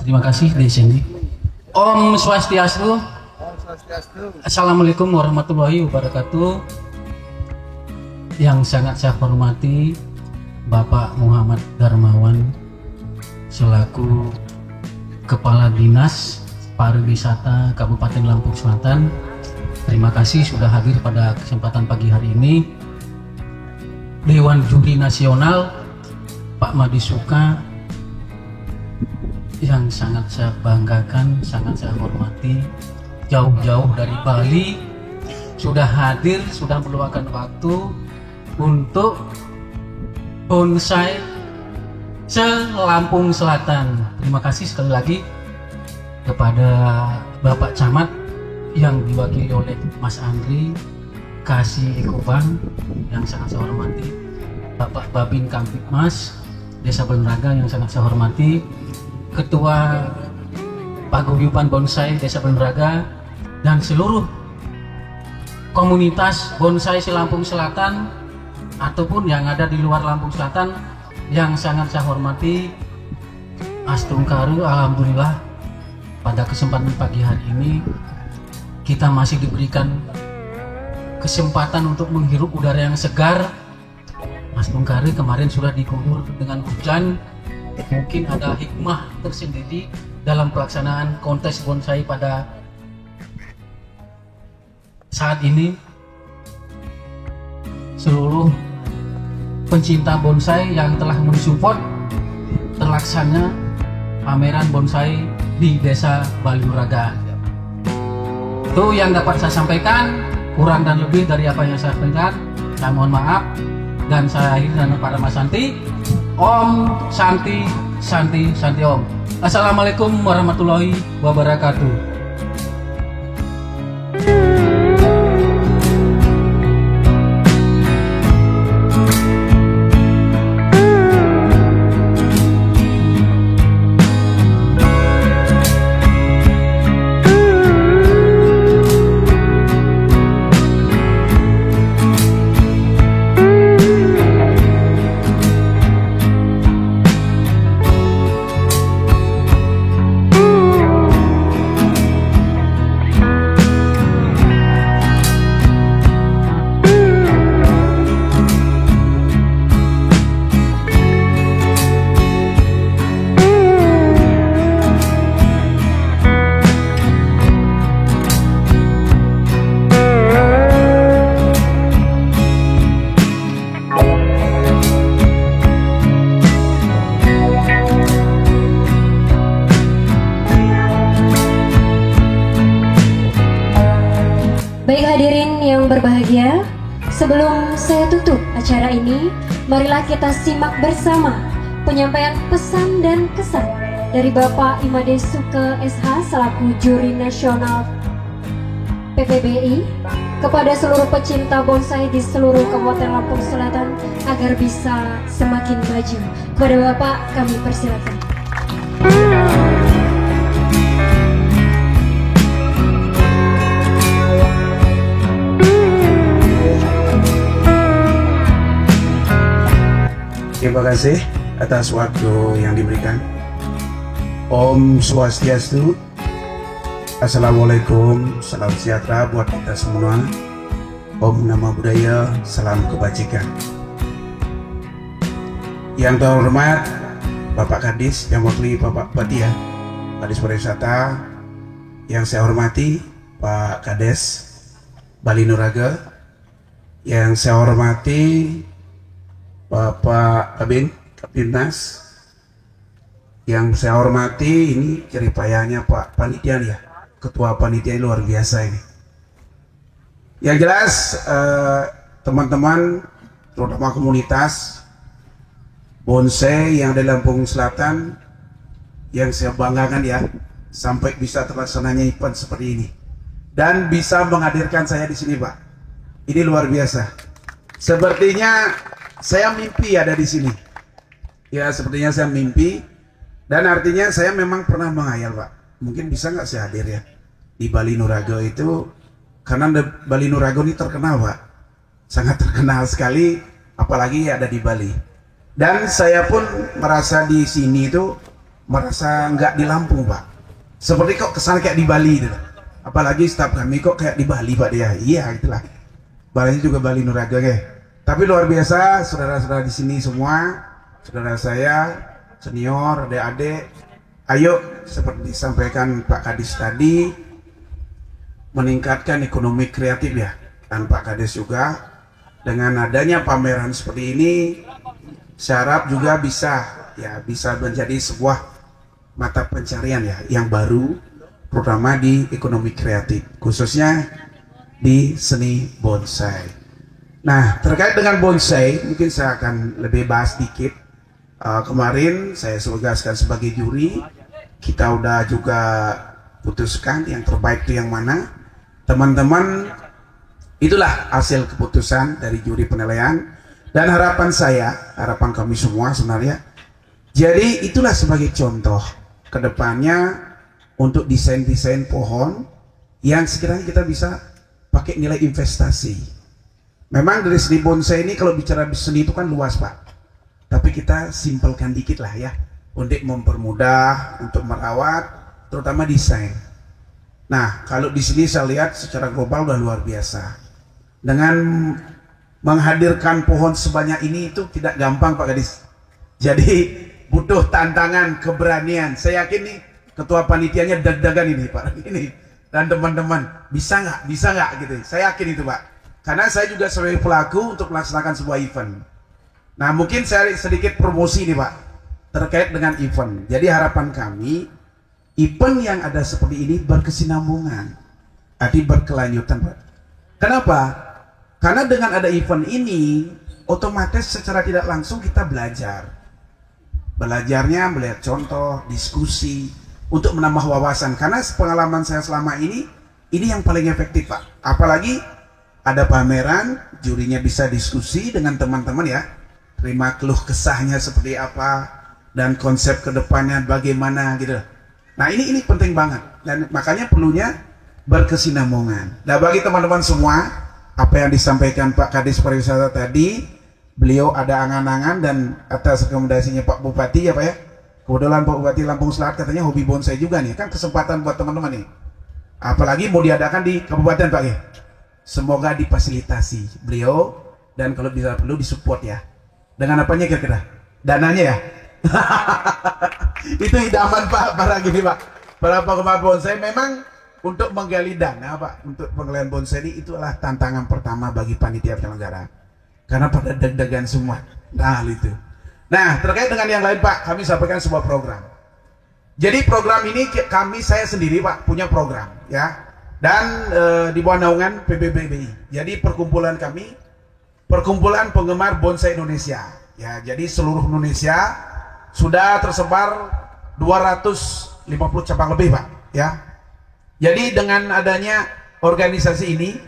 Terima kasih Desendi. Om Swastiastu. Assalamualaikum warahmatullahi wabarakatuh. Yang sangat saya hormati Bapak Muhammad Darmawan selaku Kepala Dinas Pariwisata Kabupaten Lampung Selatan. Terima kasih sudah hadir pada kesempatan pagi hari ini. Dewan Juri Nasional Pak Madi Suka yang sangat saya banggakan, sangat saya hormati, jauh-jauh dari Bali sudah hadir, sudah meluangkan waktu untuk bonsai se-Lampung Selatan. Terima kasih sekali lagi kepada Bapak Camat yang diwakili oleh Mas Andri Kasih Ekobang yang sangat saya hormati, Bapak Babin Kamtipmas Desa Belenraga yang sangat saya hormati, Ketua Paguyuban Bonsai Desa Belenraga, dan seluruh komunitas bonsai se-Lampung Selatan ataupun yang ada di luar Lampung Selatan yang sangat saya hormati. Astungkaru, alhamdulillah pada kesempatan pagi hari ini kita masih diberikan kesempatan untuk menghirup udara yang segar. Astungkaru kemarin sudah diguyur dengan hujan. Mungkin ada hikmah tersendiri dalam pelaksanaan kontes bonsai pada saat ini. Seluruh pencinta bonsai yang telah mensupport terlaksana pameran bonsai di Desa Baliraga. Itu yang dapat saya sampaikan. Kurang dan lebih dari apa yang saya sampaikan, saya mohon maaf. Dan saya akhiri dengan para Mas Santi. Om Santi Santi Santi Om. Assalamualaikum warahmatullahi wabarakatuh. Baik hadirin yang berbahagia, sebelum saya tutup acara ini, marilah kita simak bersama penyampaian pesan dan kesan dari Bapak Imade Suke SH selaku Juri Nasional PPBI kepada seluruh pecinta bonsai di seluruh Kabupaten Lampung Selatan agar bisa semakin maju. Kepada Bapak kami persilakan. Terima kasih atas waktu yang diberikan. Om Swastiastu. Assalamualaikum, salam sejahtera buat kita semua. Om Namo Buddhaya, salam kebajikan. Yang terhormat Bapak Kadis yang mewakili Bapak Bupati ya, Kadis Pariwisata. Yang saya hormati Pak Kades Balinuraga. Yang saya hormati Bapak Kabin, Kapinnas. Yang saya hormati ini jeripayanya Pak Panitia ya, Ketua Panitia luar biasa ini. Yang jelas teman-teman, terutama komunitas bonsai yang di Lampung Selatan, yang saya banggakan ya, sampai bisa terlaksananya event seperti ini dan bisa menghadirkan saya di sini Pak. Ini luar biasa. Sepertinya saya mimpi ada di sini. Ya, sepertinya saya mimpi. Dan artinya saya memang pernah menghayal Pak. Mungkin bisa nggak saya hadir ya di Balinuraga itu. Karena Balinuraga ini terkenal Pak. Sangat terkenal sekali. Apalagi ada di Bali. Dan saya pun merasa di sini itu merasa nggak di Lampung, Pak. Seperti kok kesan kayak di Bali gitu. Apalagi staf kami kok kayak di Bali, Pak dia. Iya, itulah. Balinya juga Bali Nuraga, oke. Tapi luar biasa, saudara-saudara di sini semua, saudara saya, senior, adik-adik, ayo seperti disampaikan Pak Kadis tadi, meningkatkan ekonomi kreatif ya. Dan Pak Kadis juga, dengan adanya pameran seperti ini, saya harap juga bisa menjadi sebuah mata pencarian ya yang baru, terutama di ekonomi kreatif, khususnya di seni bonsai. Nah, terkait dengan bonsai, mungkin saya akan lebih bahas dikit. Kemarin saya tugaskan sebagai juri, kita udah juga putuskan yang terbaik itu yang mana. Teman-teman, itulah hasil keputusan dari juri penilaian. Dan harapan saya, harapan kami semua sebenarnya, jadi itulah sebagai contoh kedepannya untuk desain-desain pohon yang sekiranya kita bisa pakai nilai investasi. Memang dari seni bonsai ini kalau bicara seni itu kan luas, Pak. Tapi kita simpelkan dikit lah ya, untuk mempermudah, untuk merawat, terutama desain. Nah, kalau di sini saya lihat secara global udah luar biasa. Dengan menghadirkan pohon sebanyak ini itu tidak gampang, Pak Kadis. Jadi butuh tantangan, keberanian. Saya yakin nih ketua panitianya deg-degan ini, Pak. Ini dan teman-teman bisa nggak gitu. Saya yakin itu, Pak. Karena saya juga sebagai pelaku untuk melaksanakan sebuah event. Nah, mungkin saya sedikit promosi nih, Pak, terkait dengan event. Jadi harapan kami event yang ada seperti ini berkesinambungan, arti berkelanjutan, Pak. Kenapa? Karena dengan ada event ini, otomatis secara tidak langsung kita belajar. Belajarnya melihat contoh, diskusi, untuk menambah wawasan. Karena pengalaman saya selama ini yang paling efektif, Pak. Apalagi ada pameran, jurinya bisa diskusi dengan teman-teman ya. Terima keluh kesahnya seperti apa, dan konsep kedepannya bagaimana gitu. Nah ini penting banget. Dan makanya perlunya berkesinambungan. Nah bagi teman-teman semua, apa yang disampaikan Pak Kadis Pariwisata tadi, beliau ada angan-angan dan atas rekomendasinya Pak Bupati ya Pak ya. Kebetulan Pak Bupati Lampung Selatan katanya hobi bonsai juga nih, kan kesempatan buat teman-teman nih. Apalagi mau diadakan di kabupaten Pak ya. Semoga difasilitasi beliau dan kalau bisa perlu disupport ya. Dengan apanya kira-kira? Dananya ya. Itu idaman Pak para gini Pak. Para penggemar bonsai memang untuk menggali dana Pak untuk penggalian bonsai ini itulah tantangan pertama bagi panitia penyelenggara. Karena pada deg-degan semua. Nah itu. Nah terkait dengan yang lain Pak, kami sampaikan sebuah program. Jadi program ini saya sendiri Pak punya program ya. Dan di bawah naungan PBBI. Jadi perkumpulan kami, perkumpulan penggemar bonsai Indonesia. Ya, jadi seluruh Indonesia sudah tersebar 250 cabang lebih, Pak. Ya. Jadi dengan adanya organisasi ini,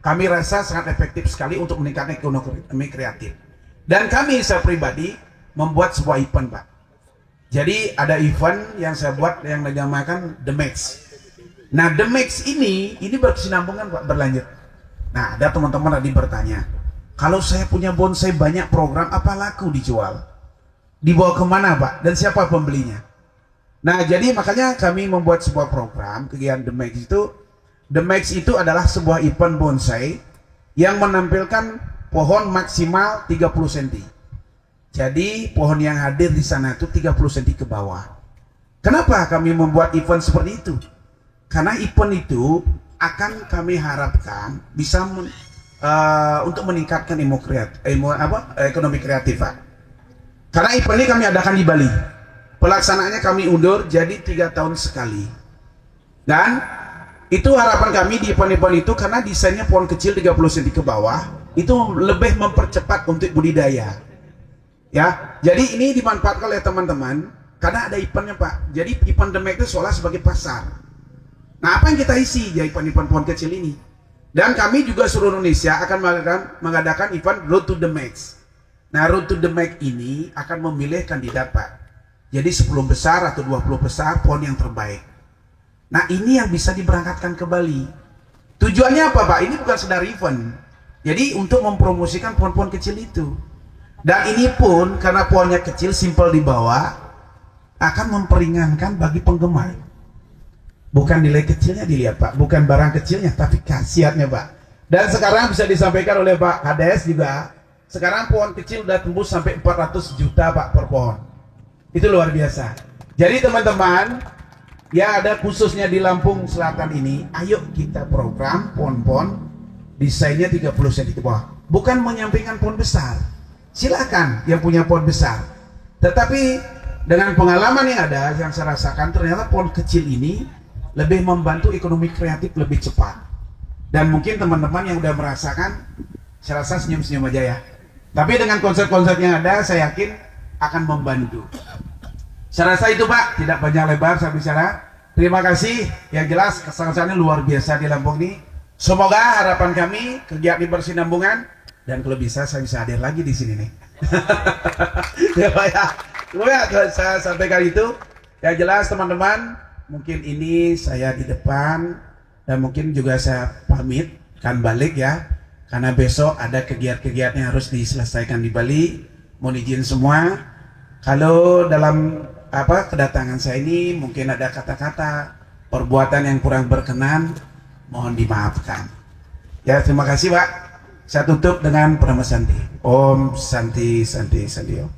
kami rasa sangat efektif sekali untuk meningkatkan ekonomi kreatif. Dan kami saya pribadi membuat sebuah event, Pak. Jadi ada event yang saya buat yang dinamakan The Max. Nah, The Max ini berkesinambungan Pak, berlanjut. Nah, ada teman-teman tadi bertanya, kalau saya punya bonsai banyak program, apa laku dijual? Dibawa kemana Pak? Dan siapa pembelinya? Nah, jadi makanya kami membuat sebuah program, kegiatan The Max itu. The Max itu adalah sebuah event bonsai yang menampilkan pohon maksimal 30 cm. Jadi pohon yang hadir di sana itu 30 cm ke bawah. Kenapa kami membuat event seperti itu? Karena event itu akan kami harapkan bisa untuk meningkatkan ekonomi kreatif Pak. Karena event ini kami adakan di Bali. Pelaksanaannya kami undur jadi 3 tahun sekali. Dan itu harapan kami di event-event itu karena desainnya pohon kecil 30 cm ke bawah itu lebih mempercepat untuk budidaya. Ya, jadi ini dimanfaatkan oleh teman-teman karena ada eventnya Pak. Jadi event The Max itu seolah sebagai pasar. Nah, apa yang kita isi ya event-event pohon kecil ini? Dan kami juga seluruh Indonesia akan mengadakan event Road to the Max. Nah, Road to the Max ini akan memilih kandidat Pak. Jadi 10 besar atau 20 besar pohon yang terbaik. Nah, ini yang bisa diberangkatkan ke Bali. Tujuannya apa Pak? Ini bukan sekedar event. Jadi untuk mempromosikan pohon-pohon kecil itu. Dan ini pun karena pohonnya kecil, simpel dibawa, akan memperingankan bagi penggemar. Bukan nilai kecilnya dilihat Pak, bukan barang kecilnya, tapi khasiatnya Pak. Dan sekarang bisa disampaikan oleh Pak Kades juga, sekarang pohon kecil udah tembus sampai 400 juta Pak per pohon. Itu luar biasa. Jadi teman-teman, ya ada khususnya di Lampung Selatan ini, ayo kita program pohon-pohon desainnya 30 cm ke bawah. Bukan menyampingkan pohon besar. Silakan yang punya pohon besar. Tetapi dengan pengalaman yang ada, yang saya rasakan, ternyata pohon kecil ini lebih membantu ekonomi kreatif lebih cepat. Dan mungkin teman-teman yang udah merasakan, saya rasa senyum-senyum aja ya. Tapi dengan konsep-konsep yang ada, saya yakin akan membantu. Saya rasa itu Pak, tidak banyak lebar saya bicara. Terima kasih, yang jelas kesan-kesannya luar biasa di Lampung ini. Semoga harapan kami, kegiatan ini bersinambungan, dan kalau bisa saya bisa hadir lagi di sini nih. Ya Pak ya. Saya sampaikan itu. Yang jelas teman-teman, mungkin ini saya di depan dan mungkin juga saya pamit kan balik ya, karena besok ada kegiatan-kegiatan yang harus diselesaikan di Bali. Mohon izin semua, kalau dalam kedatangan saya ini mungkin ada kata-kata perbuatan yang kurang berkenan, mohon dimaafkan ya. Terima kasih Pak. Saya tutup dengan Pranama Santi. Om Santi Santi Santi Om.